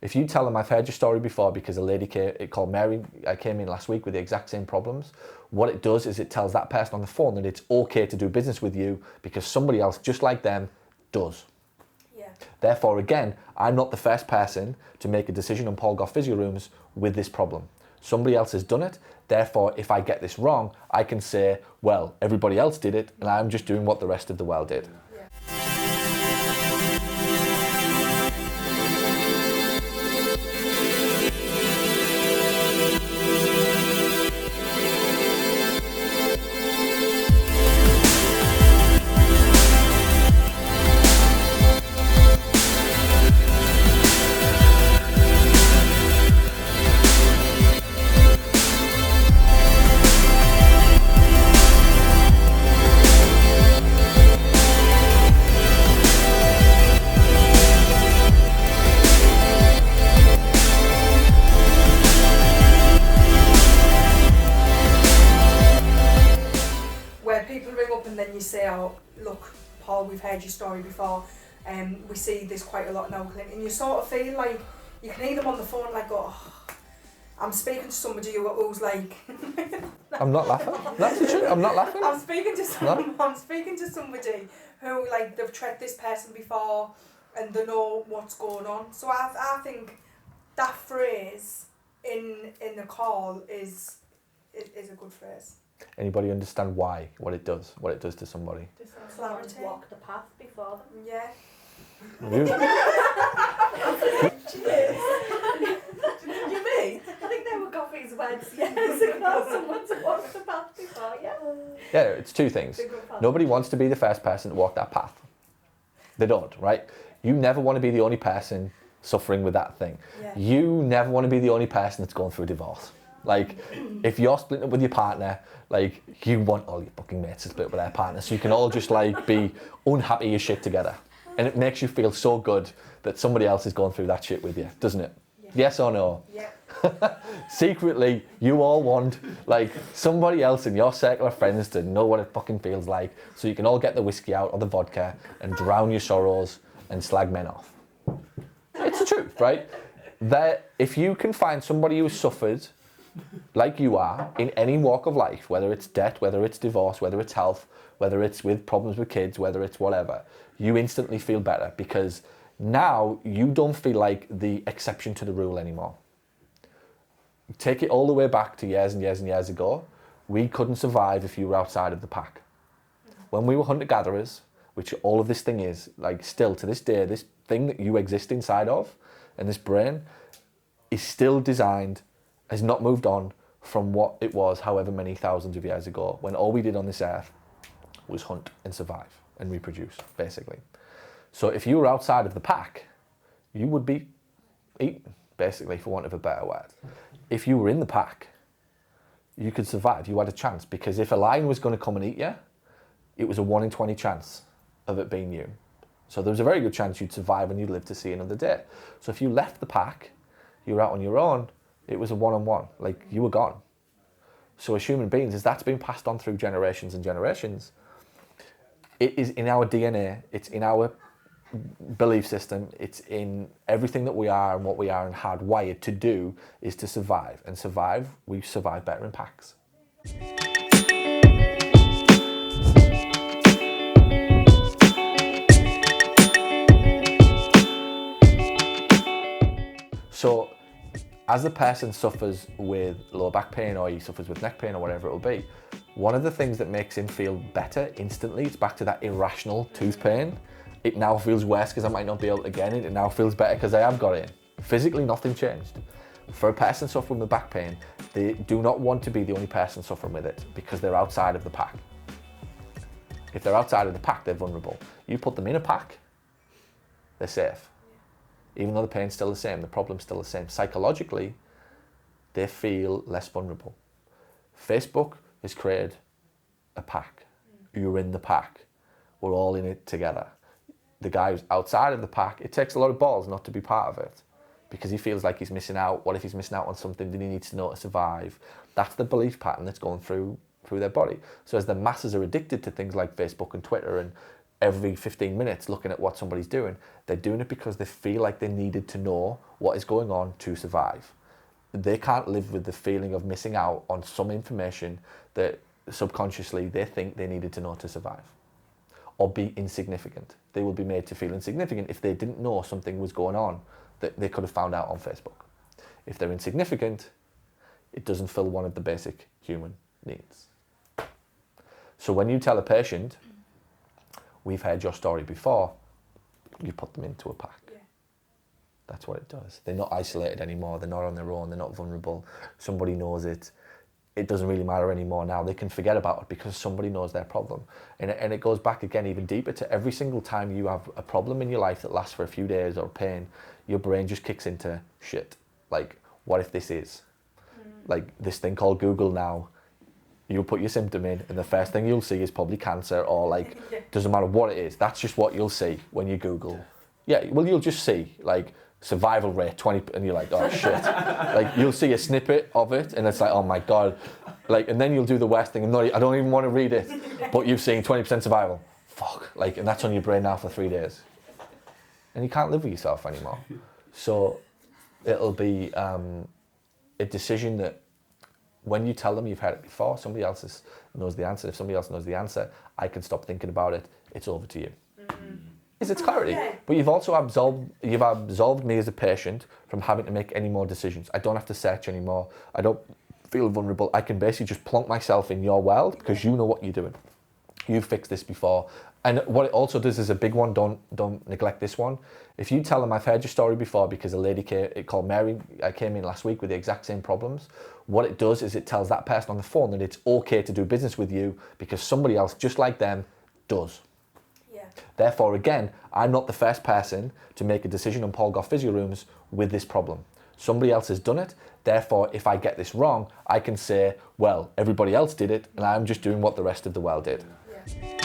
If you tell them I've heard your story before because a lady called Mary came in last week with the exact same problems, what it does is it tells that person on the phone that it's okay to do business with you because somebody else just like them does. Yeah. Therefore, again, I'm not the first person to make a decision on Paul Gough Physio Rooms with this problem. Somebody else has done it. Therefore, if I get this wrong, I can say, well, everybody else did it and I'm just doing what the rest of the world did. And then you say, oh, look, Paul, we've heard your story before, we see this quite a lot now, and you sort of feel like, you can hear them on the phone like, oh, I'm speaking to somebody who's like... I'm not laughing, that's the truth, I'm not laughing. I'm speaking to somebody who, like, they've treated this person before and they know what's going on. So I think that phrase in the call is a good phrase. Anybody understand why, what it does to somebody? Clarity. Walk the path before them. Yeah. You? Cheers. You mean? I think they were Goughy's words years ago. Someone to walk the path before, yeah? Yeah, it's two things. Nobody wants to be the first person to walk that path. They don't, right? You never want to be the only person suffering with that thing. Yeah. You never want to be the only person that's going through a divorce. Like, if you're splitting up with your partner, like, you want all your fucking mates to split up with their partner so you can all just, like, be unhappy as shit together. And it makes you feel so good that somebody else is going through that shit with you, doesn't it? Yeah. Yes or no? Yeah. Secretly, you all want, like, somebody else in your circle of friends to know what it fucking feels like so you can all get the whiskey out or the vodka and drown your sorrows and slag men off. It's the truth, right? That if you can find somebody who's suffered like you are in any walk of life, whether it's debt, whether it's divorce, whether it's health, whether it's with problems with kids, whether it's whatever, you instantly feel better because now you don't feel like the exception to the rule anymore. Take it all the way back to years and years and years ago, we couldn't survive if you were outside of the pack. When we were hunter-gatherers, which all of this thing is, like still to this day, this thing that you exist inside of and this brain is still designed, has not moved on from what it was however many thousands of years ago when all we did on this earth was hunt and survive and reproduce, basically. So if you were outside of the pack, you would be eaten, basically, for want of a better word. If you were in the pack, you could survive, you had a chance, because if a lion was going to come and eat you, it was a 1 in 20 chance of it being you. So there was a very good chance you'd survive and you'd live to see another day. So if you left the pack, you were out on your own, it was a one-on-one, like you were gone. So as human beings, as that's been passed on through generations and generations, it is in our DNA, it's in our belief system, it's in everything that we are and what we are and hardwired to do is to survive. And survive, we survive better in packs. So as the person suffers with lower back pain or he suffers with neck pain or whatever it will be, one of the things that makes him feel better instantly, it's back to that irrational tooth pain. It now feels worse because I might not be able to get it. It now feels better because I have got it. Physically, nothing changed. For a person suffering with back pain, they do not want to be the only person suffering with it because they're outside of the pack. If they're outside of the pack, they're vulnerable. You put them in a pack, they're safe. Even though the pain's still the same, the problem's still the same. Psychologically, they feel less vulnerable. Facebook has created a pack. You're in the pack. We're all in it together. The guy who's outside of the pack, it takes a lot of balls not to be part of it because he feels like he's missing out. What if he's missing out on something that he needs to know to survive? That's the belief pattern that's going through their body. So as the masses are addicted to things like Facebook and Twitter and every 15 minutes looking at what somebody's doing. They're doing it because they feel like they needed to know what is going on to survive. They can't live with the feeling of missing out on some information that subconsciously they think they needed to know to survive, or be insignificant. They will be made to feel insignificant if they didn't know something was going on that they could have found out on Facebook. If they're insignificant, it doesn't fill one of the basic human needs. So when you tell a patient, we've heard your story before, you put them into a pack. Yeah. That's what it does. They're not isolated anymore. They're not on their own. They're not vulnerable. Somebody knows it. It doesn't really matter anymore now. They can forget about it because somebody knows their problem. And it goes back again even deeper to every single time you have a problem in your life that lasts for a few days or pain, your brain just kicks into shit. Like, what if this is? Like this thing called Google now, you'll put your symptom in and the first thing you'll see is probably cancer or like, doesn't matter what it is. That's just what you'll see when you Google. Yeah, well, you'll just see like survival rate 20, and you're like, oh shit. Like you'll see a snippet of it and it's like, oh my God. Like, and then you'll do the worst thing. I don't even want to read it, but you've seen 20% survival. Fuck. Like, and that's on your brain now for 3 days. And you can't live with yourself anymore. So it'll be a decision that when you tell them you've heard it before, somebody else knows the answer. If somebody else knows the answer, I can stop thinking about it. It's over to you. It's clarity. Yeah. But you've also absolved me as a patient from having to make any more decisions. I don't have to search anymore. I don't feel vulnerable. I can basically just plonk myself in your world because you know what you're doing. You've fixed this before. And what it also does is a big one, don't neglect this one. If you tell them, I've heard your story before because a lady called Mary came in last week with the exact same problems, what it does is it tells that person on the phone that it's okay to do business with you because somebody else just like them does. Yeah. Therefore, again, I'm not the first person to make a decision on Paul Gough Physio Rooms with this problem. Somebody else has done it. Therefore, if I get this wrong, I can say, well, everybody else did it and I'm just doing what the rest of the world did. Yeah.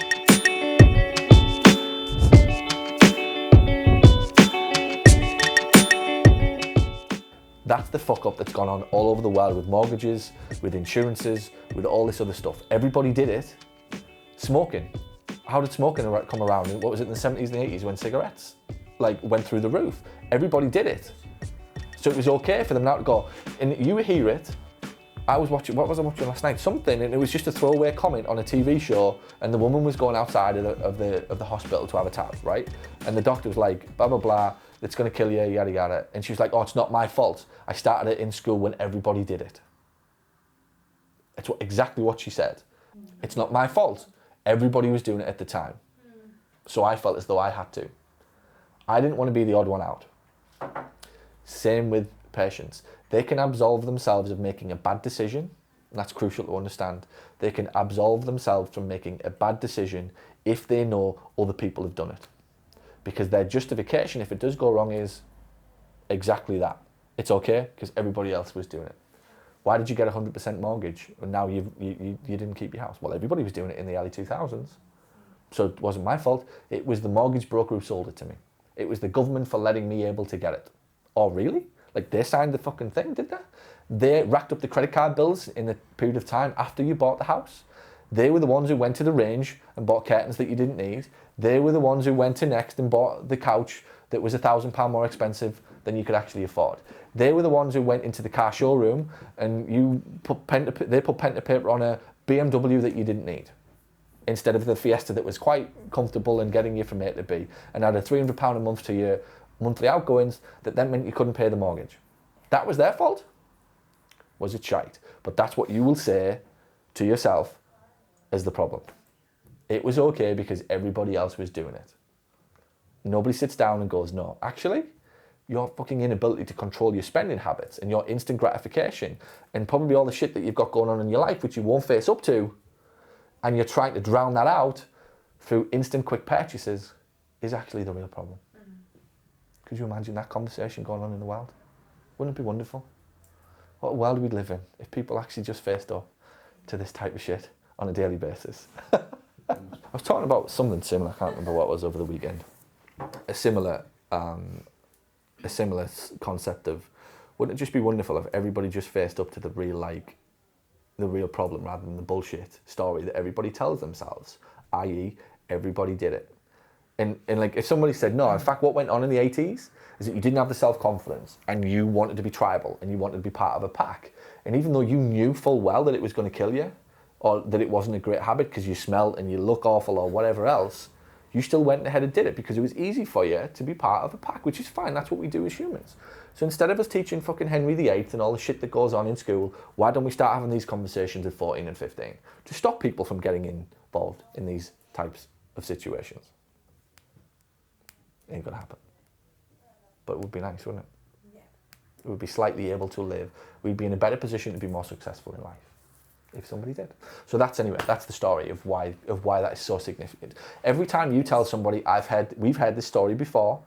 That's the fuck up that's gone on all over the world with mortgages, with insurances, with all this other stuff. Everybody did it. Smoking. How did smoking come around? What was it in the 70s and the 80s when cigarettes went through the roof? Everybody did it. So it was okay for them now to go. And you hear it. What was I watching last night? Something, and it was just a throwaway comment on a TV show, and the woman was going outside of the hospital to have a tap, right? And the doctor was like, blah, blah, blah, it's gonna kill you, yada, yada. And she was like, oh, it's not my fault. I started it in school when everybody did it. It's exactly what she said. It's not my fault. Everybody was doing it at the time. So I felt as though I had to. I didn't want to be the odd one out. Same with patients. They can absolve themselves of making a bad decision. And that's crucial to understand. They can absolve themselves from making a bad decision if they know other people have done it. Because their justification, if it does go wrong, is exactly that. It's okay because everybody else was doing it. Why did you get a 100% mortgage and now you didn't keep your house? Well, everybody was doing it in the early 2000s. So it wasn't my fault. It was the mortgage broker who sold it to me. It was the government for letting me able to get it. Oh, really? Like they signed the fucking thing, did they? They racked up the credit card bills in the period of time after you bought the house. They were the ones who went to the range and bought curtains that you didn't need. They were the ones who went to Next and bought the couch that was £1,000 more expensive than you could actually afford. They were the ones who went into the car showroom and they put pen to paper on a BMW that you didn't need, instead of the Fiesta that was quite comfortable and getting you from A to B, and added £300 a month to your monthly outgoings that then meant you couldn't pay the mortgage. That was their fault? Was it shite? But that's what you will say to yourself as the problem. It was okay because everybody else was doing it. Nobody sits down and goes, no, actually, your fucking inability to control your spending habits and your instant gratification and probably all the shit that you've got going on in your life which you won't face up to, and you're trying to drown that out through instant quick purchases, is actually the real problem. Could you imagine that conversation going on in the world? Wouldn't it be wonderful? What world we'd live in if people actually just faced up to this type of shit on a daily basis. I was talking about something similar, I can't remember what it was over the weekend. A similar concept of, wouldn't it just be wonderful if everybody just faced up to the real problem rather than the bullshit story that everybody tells themselves, i.e. everybody did it. And like, if somebody said, no, in fact, what went on in the 80s is that you didn't have the self-confidence and you wanted to be tribal and you wanted to be part of a pack. And even though you knew full well that it was going to kill you or that it wasn't a great habit because you smell and you look awful or whatever else, you still went ahead and did it because it was easy for you to be part of a pack, which is fine. That's what we do as humans. So instead of us teaching fucking Henry VIII and all the shit that goes on in school, why don't we start having these conversations at 14 and 15 to stop people from getting involved in these types of situations? Ain't gonna happen. But it would be nice, wouldn't it? Yeah. We would be slightly able to live. We'd be in a better position to be more successful in life if somebody did. So that's the story of why that is so significant. Every time you tell somebody, we've heard this story before,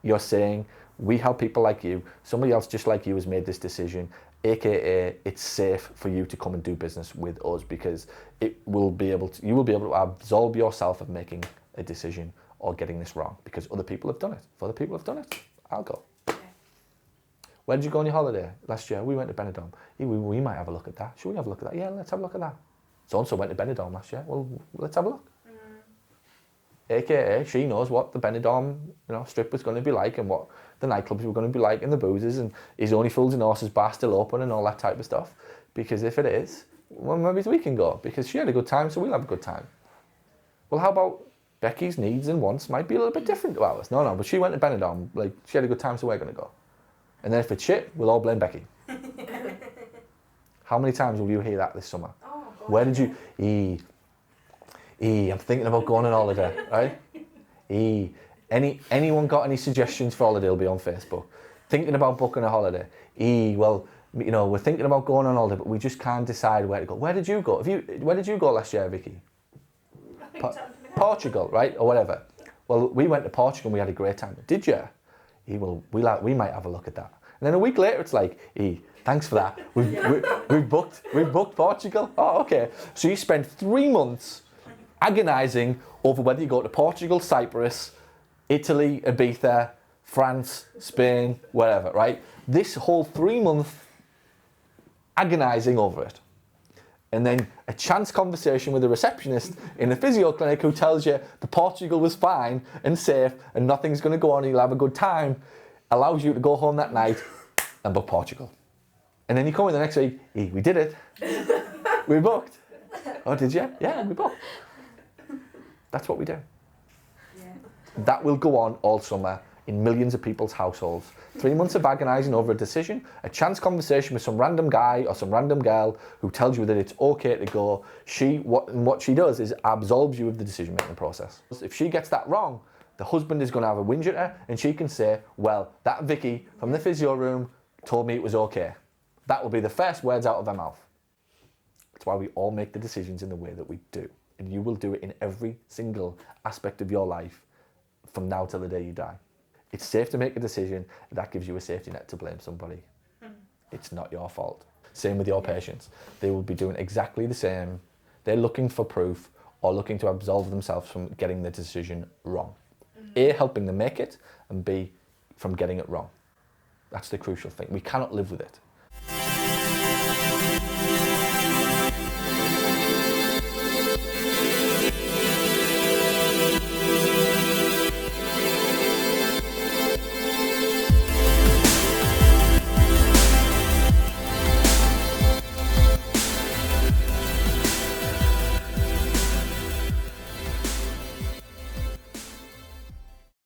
you're saying, we help people like you, somebody else just like you has made this decision, aka it's safe for you to come and do business with us because you will be able to absolve yourself of making a decision or getting this wrong because other people have done it. If other people have done it, I'll go. Yeah. Where did you go on your holiday last year? We went to Benidorm. We might have a look at that. Should we have a look at that? Yeah, let's have a look at that. So-and-so went to Benidorm last year. Well, let's have a look. AKA, she knows what the Benidorm strip was going to be like and what the nightclubs were going to be like and the boozes and is Only Fools and Horses bar still open and all that type of stuff. Because if it is, well, maybe we can go because she had a good time, so we'll have a good time. Well, how about Becky's needs and wants might be a little bit different to ours. No, but she went to Benidorm, like she had a good time, so we're going to go. And then if it's shit, we'll all blame Becky. How many times will you hear that this summer? Oh, God. Where did you... I'm thinking about going on holiday, right? Anyone got any suggestions for holiday? Will be on Facebook. Thinking about booking a holiday. Well, we're thinking about going on holiday, but we just can't decide where to go. Where did you go? Where did you go last year, Vicky? Portugal, right? Or whatever. Well, we went to Portugal and we had a great time. Did you? Well, we might have a look at that. And then a week later, it's like, thanks for that. We've booked Portugal. Oh, okay. So you spent 3 months agonising over whether you go to Portugal, Cyprus, Italy, Ibiza, France, Spain, wherever, right? This whole 3 month agonising over it. And then a chance conversation with a receptionist in a physio clinic who tells you the Portugal was fine and safe and nothing's going to go on and you'll have a good time, allows you to go home that night and book Portugal. And then you come in the next week, we did it. We booked. Oh, did you? Yeah, we booked. That's what we do. Yeah. That will go on all summer in millions of people's households. 3 months of agonising over a decision, a chance conversation with some random guy or some random girl who tells you that it's okay to go. What she does is absolves you of the decision-making process. If she gets that wrong, the husband is going to have a whinge at her and she can say, well, that Vicky from the physio room told me it was okay. That will be the first words out of her mouth. That's why we all make the decisions in the way that we do. And you will do it in every single aspect of your life from now till the day you die. It's safe to make a decision. That gives you a safety net to blame somebody. It's not your fault. Same with your patients. They will be doing exactly the same. They're looking for proof or looking to absolve themselves from getting the decision wrong. A, helping them make it, and B, from getting it wrong. That's the crucial thing. We cannot live with it.